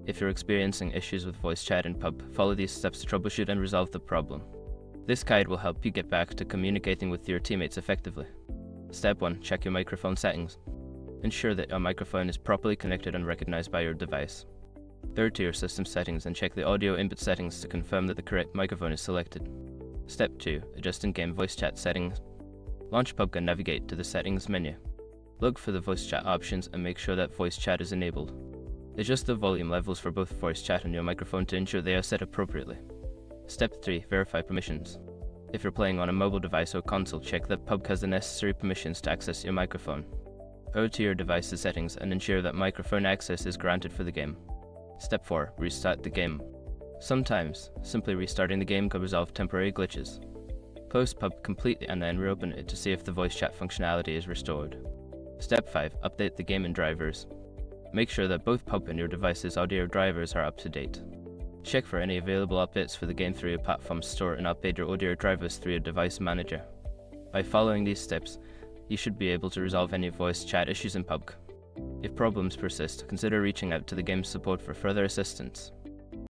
If you're experiencing issues with voice chat in PUBG, follow these steps to troubleshoot and resolve the problem. This guide will help you get back to communicating with your teammates effectively. Step 1. Check your microphone settings. Ensure that your microphone is properly connected and recognized by your device. Go to your system settings and check the audio input settings to confirm that the correct microphone is selected. Step 2. Adjust in-game voice chat settings. Launch PUBG and navigate to the settings menu. Look for the voice chat options and make sure that voice chat is enabled. Adjust the volume levels for both voice chat and your microphone to ensure they are set appropriately. Step 3. Verify permissions. If you're playing on a mobile device or console, check that PUBG has the necessary permissions to access your microphone. Go to your device's settings and ensure that microphone access is granted for the game. Step 4. Restart the game. Sometimes, simply restarting the game could resolve temporary glitches. Close PUBG completely and then reopen it to see if the voice chat functionality is restored. Step 5. Update the game and drivers. Make sure that both PUBG and your device's audio drivers are up to date. Check for any available updates for the game through your platform store and update your audio drivers through your device manager. By following these steps, you should be able to resolve any voice chat issues in PUBG. If problems persist, consider reaching out to the game's support for further assistance.